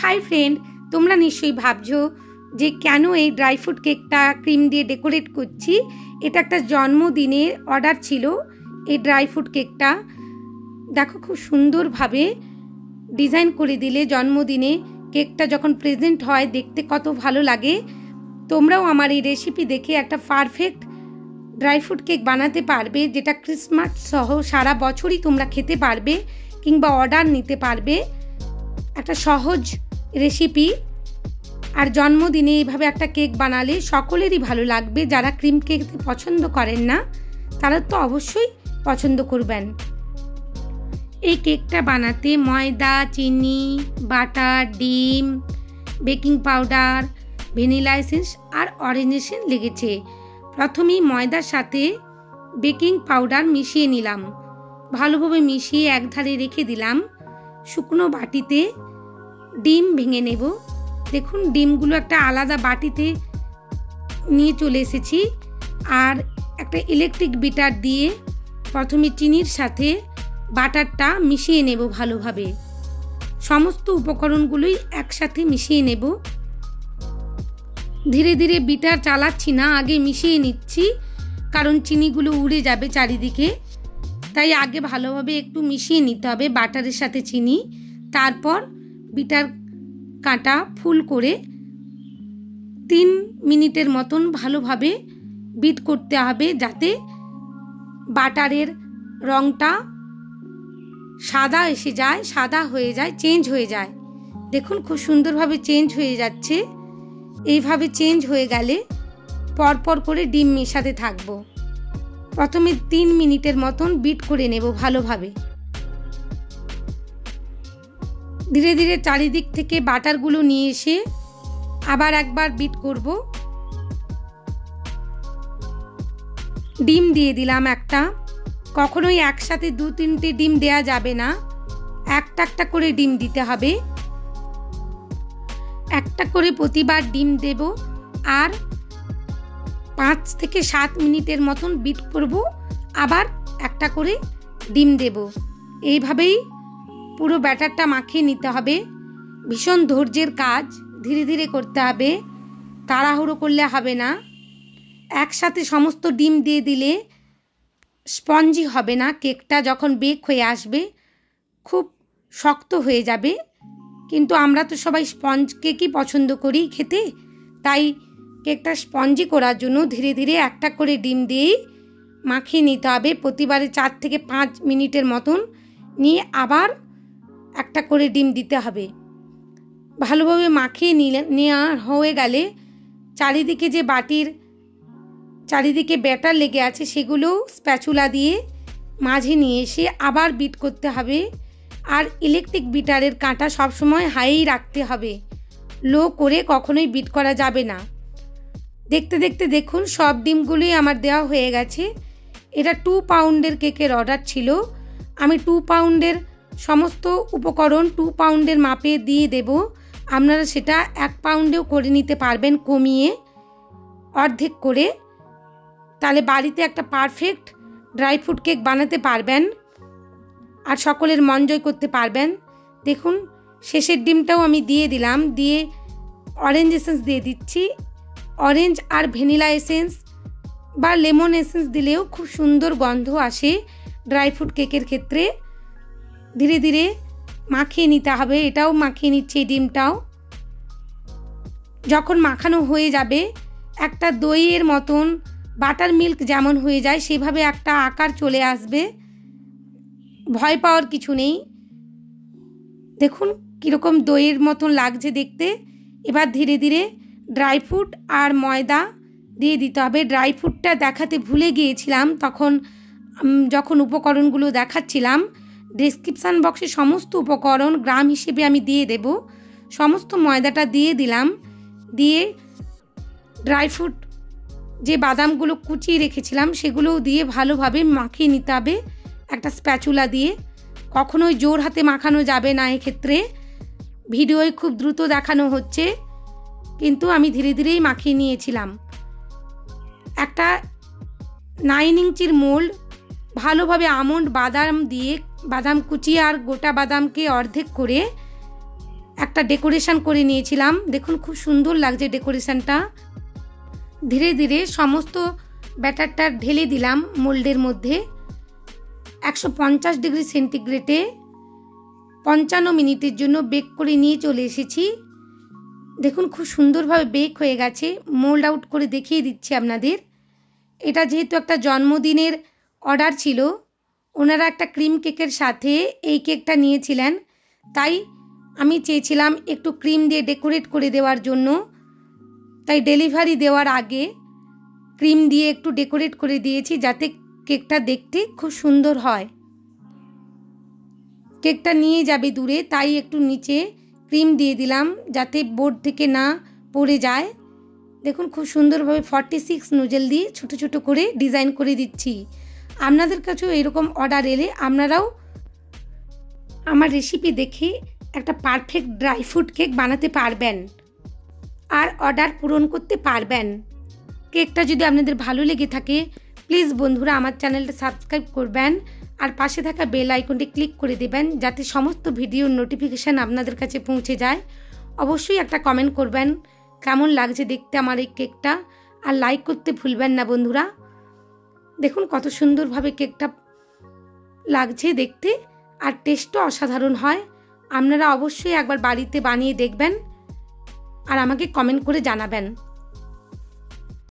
High friend, তোমরা নিশ্চয়ই ভাবছো যে কেন এই ড্রাই ফ্রুট কেকটা ক্রিম দিয়ে ডেকোরেট করছি। এটা একটা জন্মদিনের অর্ডার ছিল। এই ড্রাই ফ্রুট কেকটা দেখো খুব সুন্দরভাবে ডিজাইন করে দিলে জন্মদিনে কেকটা যখন প্রেজেন্ট হয় দেখতে কত ভালো লাগে। তোমরাও আমার এই রেসিপি দেখে একটা পারফেক্ট ড্রাই ফ্রুট কেক বানাতে পারবে, যেটা ক্রিসমাস সহ সারা বছরই তোমরা খেতে পারবে কিংবা অর্ডার নিতে পারবে। একটা সহজ রেসিপি, আর জন্মদিনে এইভাবে একটা কেক বানালে সকলেরই ভালো লাগবে। যারা ক্রিম কেক পছন্দ করেন না তারা তো অবশ্যই পছন্দ করবেন। এই কেকটা বানাতে ময়দা, চিনি, বাটার, ডিম, বেকিং পাউডার, ভ্যানিলা এসেন্স আর অরেঞ্জ এসেন্স লেগেছে। প্রথমেই ময়দার সাথে বেকিং পাউডার মিশিয়ে নিলাম, ভালোভাবে মিশিয়ে একধারে রেখে দিলাম। শুকনো বাটিতে ডিম ভেঙে নেব। দেখুন ডিমগুলো একটা আলাদা বাটিতে নিয়ে চলে এসেছি। আর একটা ইলেকট্রিক বিটার দিয়ে প্রথমে চিনির সাথে বাটারটা মিশিয়ে নেব ভালোভাবে। সমস্ত উপকরণগুলোই একসাথে মিশিয়ে নেব। ধীরে ধীরে বিটার চালাচ্ছি না, আগে মিশিয়ে নিচ্ছি, কারণ চিনিগুলো উড়ে যাবে চারিদিকে। তাই আগে ভালোভাবে একটু মিশিয়ে নিতে হবে বাটারের সাথে চিনি। তারপর বিটার কাঁটা ফুল করে 3 মিনিটের মতন ভালোভাবে বিট করতে হবে, যাতে বাটারের রঙটা সাদা এসে যায়, সাদা হয়ে যায়, চেঞ্জ হয়ে যায়। দেখুন খুব সুন্দরভাবে চেঞ্জ হয়ে যাচ্ছে। এইভাবে চেঞ্জ হয়ে গেলে পরপর করে ডিম মেশাতে থাকবো। প্রথমে 3 মিনিটের মতন বিট করে নেব ভালোভাবে। ধীরে ধীরে চারিদিক থেকে বাটারগুলো নিয়ে এসে আবার একবার বিট করব। ডিম দিয়ে দিলাম একটা। কখনোই একসাথে 2-3টে ডিম দেয়া যাবে না, একটা একটা করে ডিম দিতে হবে। একটা করে প্রতিবার ডিম দেব আর 5 থেকে 7 মিনিটের মতন বিট করব, আবার একটা করে ডিম দেব। এইভাবেই পুরো ব্যাটারটা মাখিয়ে নিতে হবে। ভীষণ ধৈর্যের কাজ, ধীরে ধীরে করতে হবে, তাড়াহুড়ো করলে হবে না। একসাথে সমস্ত ডিম দিয়ে দিলে স্পঞ্জি হবে না। কেকটা যখন বেক হয়ে আসবে খুব শক্ত হয়ে যাবে। কিন্তু আমরা তো সবাই স্পঞ্জ কেকই পছন্দ করি খেতে, তাই কেকটা স্পঞ্জি করার জন্য ধীরে ধীরে একটা করে ডিম দিয়েই মাখিয়ে নিতে হবে। প্রতিবারে 4 থেকে 5 মিনিটের মতন নিয়ে আবার একটা করে ডিম দিতে হবে। ভালোভাবে মাখিয়ে নেওয়া হয়ে গেলে চারিদিকে যে বাটির চারিদিকে ব্যাটার লেগে আছে সেগুলো স্প্যাচুলা দিয়ে মাঝে নিয়ে এসে আবার বিট করতে হবে। আর ইলেকট্রিক বিটারের কাঁটা সবসময় হাইই রাখতে হবে, লো করে কখনোই বিট করা যাবে না। দেখতে দেখতে দেখুন সব ডিমগুলোই আমার দেওয়া হয়ে গেছে। এটা 2 পাউন্ডের কেকের অর্ডার ছিল। আমি 2 পাউন্ডের সমস্ত উপকরণ 2 পাউন্ডের মাপে দিয়ে দেব। আপনারা সেটা 1 পাউন্ডেও করে নিতে পারবেন, কমিয়ে অর্ধেক করে। তাহলে বাড়িতে একটা পারফেক্ট ড্রাই ফ্রুট কেক বানাতে পারবেন আর সকলের মন জয় করতে পারবেন। দেখুন শেষের ডিমটাও আমি দিয়ে দিলাম, দিয়ে অরেঞ্জ এসেন্স দিয়ে দিচ্ছি। অরেঞ্জ আর ভ্যানিলা এসেন্স বা লেমন এসেন্স দিলেও খুব সুন্দর গন্ধ আসে ড্রাই ফ্রুট কেকের ক্ষেত্রে। ধীরে ধীরে মাখিয়ে নিতে হবে। এটাও মাখিয়ে নিচ্ছে ডিমটাও। যখন মাখানো হয়ে যাবে একটা দইয়ের মতন, বাটার মিল্ক যেমন হয়ে যায় সেভাবে একটা আকার চলে আসবে। ভয় পাওয়ার কিছু নেই। দেখুন কীরকম দইয়ের মতন লাগছে দেখতে। এবার ধীরে ধীরে ড্রাই ফ্রুট আর ময়দা দিয়ে দিতে হবে। ড্রাই ফ্রুটটা দেখাতে ভুলে গিয়েছিলাম, যখন উপকরণগুলো দেখাচ্ছিলাম। ডেসক্রিপশান বক্সে সমস্ত উপকরণ গ্রাম হিসেবে আমি দিয়ে দেব। সমস্ত ময়দাটা দিয়ে দিলাম, দিয়ে ড্রাই ফ্রুট যে বাদামগুলো কুচিয়ে রেখেছিলাম সেগুলোও দিয়ে ভালোভাবে মাখিয়ে নিতে হবে একটা স্প্যাচুলা দিয়ে। কখনোই জোর হাতে মাখানো যাবে না এক্ষেত্রে। ভিডিওয় খুব দ্রুত দেখানো হচ্ছে, কিন্তু আমি ধীরে ধীরেই মাখিয়ে নিয়েছিলাম। একটা 9 ইঞ্চির মোল্ড ভালোভাবে আমন্ড বাদাম দিয়ে, বাদাম কুচি আর গোটা বাদামকে অর্ধেক করে একটা ডেকোরেশন করে নিয়েছিলাম। দেখুন খুব সুন্দর লাগছে ডেকোরেশনটা। ধীরে ধীরে সমস্ত ব্যাটারটা ঢেলে দিলাম মোল্ডের মধ্যে। 150 ডিগ্রি সেন্টিগ্রেডে 55 মিনিটের জন্য বেক করে নিয়ে চলে এসেছি। দেখুন খুব সুন্দরভাবে বেক হয়ে গেছে। মোল্ড আউট করে দেখিয়ে দিচ্ছি আপনাদের। এটা যেহেতু একটা জন্মদিনের অর্ডার ছিল, ওনারা একটা ক্রিম কেকের সাথে এই কেকটা নিয়েছিলেন, তাই আমি চেয়েছিলাম একটু ক্রিম দিয়ে ডেকোরেট করে দেওয়ার জন্য। তাই ডেলিভারি দেওয়ার আগে ক্রিম দিয়ে একটু ডেকোরেট করে দিয়েছি, যাতে কেকটা দেখতে খুব সুন্দর হয়। কেকটা নিয়ে যাবে দূরে, তাই একটু নিচে ক্রিম দিয়ে দিলাম যাতে বোর্ড থেকে না পড়ে যায়। দেখুন খুব সুন্দরভাবে 46 নোজেল দিয়ে ছোট ছোট করে ডিজাইন করে দিচ্ছি। আপনাদের কাছেও এরকম অর্ডার এলে আপনারাও আমার রেসিপি দেখে একটা পারফেক্ট ড্রাই ফ্রুট কেক বানাতে পারবেন আর অর্ডার পূরণ করতে পারবেন। কেকটা যদি আপনাদের ভালো লেগে থাকে, প্লিজ বন্ধুরা আমার চ্যানেলটা সাবস্ক্রাইব করবেন আর পাশে থাকা বেল আইকনটি ক্লিক করে দেবেন, যাতে সমস্ত ভিডিওর নোটিফিকেশান আপনাদের কাছে পৌঁছে যায়। অবশ্যই একটা কমেন্ট করবেন কেমন লাগছে দেখতে আমার এই কেকটা, আর লাইক করতে ভুলবেন না বন্ধুরা। দেখুন কত সুন্দরভাবে কেকটা লাগছে দেখতে, আর টেস্টও অসাধারণ হয়। আপনারা অবশ্যই একবার বাড়িতে বানিয়ে দেখবেন আর আমাকে কমেন্ট করে জানাবেন।